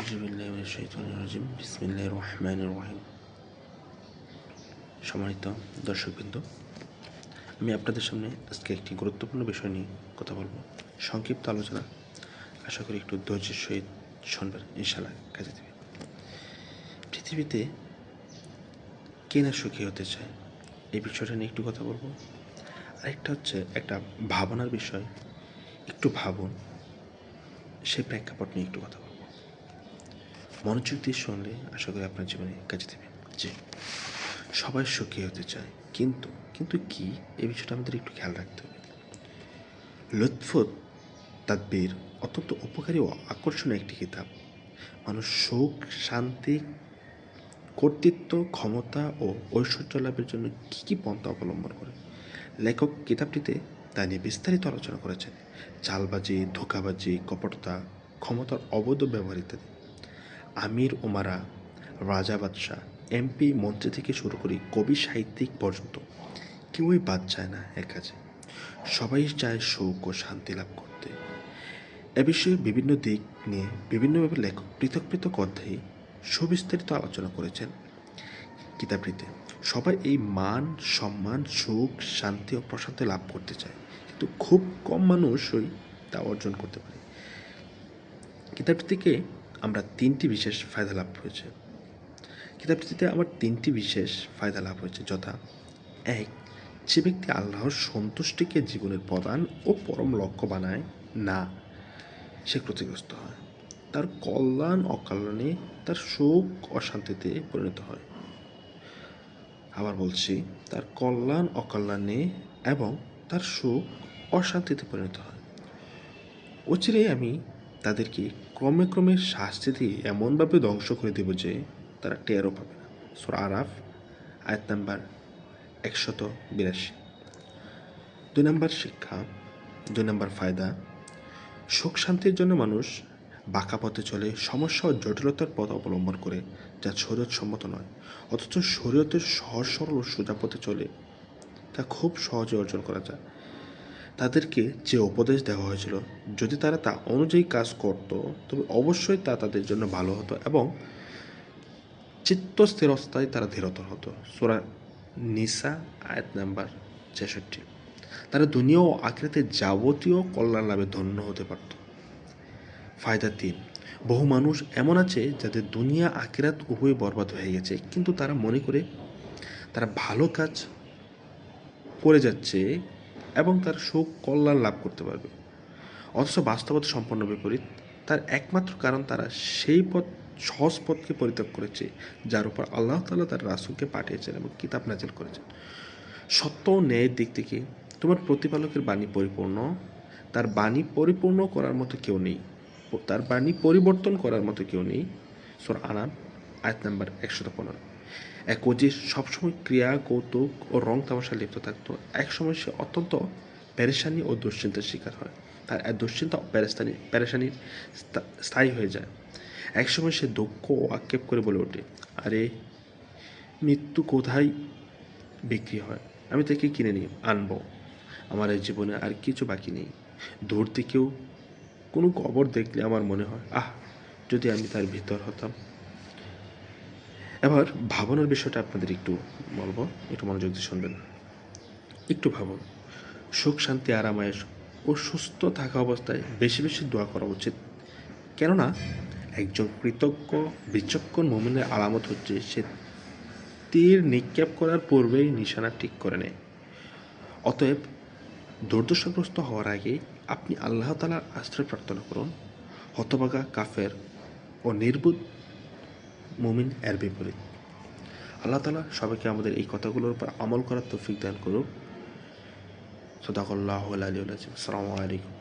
আউযুবিল্লাহি মিনাশ শাইতানির রাজিম। বিসমিল্লাহির রহমানির রহিম। সম্মানিত দর্শকবৃন্দ, আমি আপনাদের সামনে আজকে একটি গুরুত্বপূর্ণ বিষয় নিয়ে কথা বলবো। সংক্ষিপ্ত আলোচনা, আশা করি একটু ধৈর্যের সহিত শুনবেন, ইনশাআল্লাহ কাজে দেবে। পৃথিবীতে কে না সুখী হতে চায়, এই বিষয়টা নিয়ে একটু কথা বলবো। আরেকটা হচ্ছে একটা ভাবনার বিষয়, একটু ভাবুন, সেই প্রেক্ষাপট নিয়ে একটু কথা বলবো। মনোযোগ দিয়ে শুনলে আশা করি আপনার জীবনে কাজে দেবে। জি, সবাই সুখী হতে চায়, কিন্তু কিন্তু কি, এই বিষয়টা আমাদের একটু খেয়াল রাখতে হবে। লুৎফুত তাদবির অত্যন্ত উপকারী ও আকর্ষণীয় একটি কিতাব। মানুষ সুখ, শান্তি, কর্তৃত্ব, ক্ষমতা ও ঐশ্বর্য লাভের জন্য কী কী পন্থা অবলম্বন করে। লেখক কিতাবটিতে তা নিয়ে বিস্তারিত আলোচনা করেছেন। চালবাজি, ধোঁকাবাজি, কপটতা, ক্ষমতার অবৈধ ব্যবহার ইত্যাদি। আমির ওমারা, রাজা বাদশাহ, এমপি, মন্ত্রী থেকে শুরু করি কবি, সাহিত্যিক পর্যন্ত কেউই বাদ যায় না এর কাছে। সবাই চায় সুখ ও শান্তি লাভ করতে। এ বিষয়ে বিভিন্ন দিক নিয়ে বিভিন্নভাবে লেখক পৃথক পৃথক অধ্যায়ে সুবিস্তারিত আলোচনা করেছেন কিতাবটিতে। সবাই এই মান, সম্মান, সুখ, শান্তি ও প্রশান্তি লাভ করতে চায়, কিন্তু খুব কম মানুষই তা অর্জন করতে পারে। কিতাবটি থেকে আমরা তিনটি বিশেষ ফায়দা লাভ হয়েছে। কিতাবটিতে আমার তিনটি বিশেষ ফায়দা লাভ হয়েছে, যথা: এক, যে ব্যক্তি আল্লাহর সন্তুষ্টিকে জীবনের প্রধান ও পরম লক্ষ্য বানায় না, সে ক্ষতিগ্রস্ত হয়। তার কল্যাণ অকল্যাণে, তার সুখ অশান্তিতে পরিণত হয়। আবার বলছি, তার কল্যাণ অকল্যাণে এবং তার সুখ অশান্তিতে পরিণত হয়। অচিরেই আমি তাদেরকে ক্রমে ক্রমে শাস্তি দিয়ে এমনভাবে ধ্বংস করে দেব যে তারা টেরও পাবে না। সূরা আরাফ, আয়াত নাম্বার 182। 2 নম্বর শিক্ষা, 2 নম্বর ফায়দা: সুখ শান্তির জন্য মানুষ বাঁকা পথে চলে, সমস্যা ও জটিলতার পথ অবলম্বন করে, যা শরীয়ত সম্মত নয়। অথচ শরীয়তের সহজ সরল ও সোজা পথে চলে তা খুব সহজে অর্জন করা যায়। তাদেরকে যে উপদেশ দেওয়া হয়েছিল, যদি তারা তা অনুযায়ী কাজ করত, তবে অবশ্যই তা তাদের জন্য ভালো হতো এবং চিত্তস্থিরতায় তারা ধীরতর হতো। সূরা নিসা, আয়াত নাম্বার 66। তারা দুনিয়া ও আখিরাতে যাবতীয় কল্যাণ লাভে ধন্য হতে পারত। ফায়দা 3: বহু মানুষ এমন আছে যাদের দুনিয়া আখিরাত উভয় বরবাদ হয়ে গেছে, কিন্তু তারা মনে করে তারা ভালো কাজ করে যাচ্ছে এবং তার সুখ কল্যাণ লাভ করতে পারবে, অথচ বাস্তবতা সম্পূর্ণ বিপরীত। তার একমাত্র কারণ তারা সেই পথ, সহজ পথকে পরিত্যাগ করেছে, যার উপর আল্লাহ তাআলা তার রাসূলকে পাঠিয়েছেন এবং কিতাব নাজিল করেছেন। সত্য ও ন্যায়ের দিক থেকে তোমার প্রতিপালকের বাণী পরিপূর্ণ, তার বাণী পরিপূর্ণ করার মতো কেউ নেই, তার বাণী পরিবর্তন করার মতো কেউ নেই। সূরা আনাম, আয়াত নাম্বার 115। এক অজির সবসময় ক্রিয়া, কৌতুক ও রং তামাশায় লিপ্ত থাকতো। একসময় সে অত্যন্ত পেরেশানি ও দুশ্চিন্তার শিকার হয়। তার দুশ্চিন্তা ও পেরেশানির স্থায়ী হয়ে যায়। একসময় সে দুঃখ ও আক্ষেপ করে বলে ওঠে, আরে, মৃত্যু কোথায় বিক্রি হয়, আমি তাকে কিনে নিয়ে আনবো। আমার এই জীবনে আর কিছু বাকি নেই। দূর থেকেও কোনো কবর দেখলে আমার মনে হয়, যদি আমি তার ভিতর হতাম। এবার ভাবনার বিষয়টা আপনাদের একটু বলবো, একটু মনোযোগ দিয়ে শুনবেন। একটু ভাবুন, সুখ শান্তি আরামায়েশ ও সুস্থ থাকা অবস্থায় বেশি বেশি দোয়া করা উচিত। কেননা একজন কৃতজ্ঞ বিচক্ষণ মুমিনের আলামত হচ্ছে সে তীর নিক্ষেপ করার পূর্বেই নিশানা ঠিক করে নেয়। অতএব দুর্দশাগ্রস্ত হওয়ার আগে আপনি আল্লাহ তাআলার আশ্রয় প্রার্থনা করুন। হতভাগা, কাফের ও নির্বোধ মুমিন এর বিপরীত। আল্লাহ তাআলা সবাইকে আমাদের এই কথাগুলোর উপর আমল করার তৌফিক দান করুক। সাদাকাল্লাহুল আলিয়্যুল আযীম। আসসালামু আলাইকুম।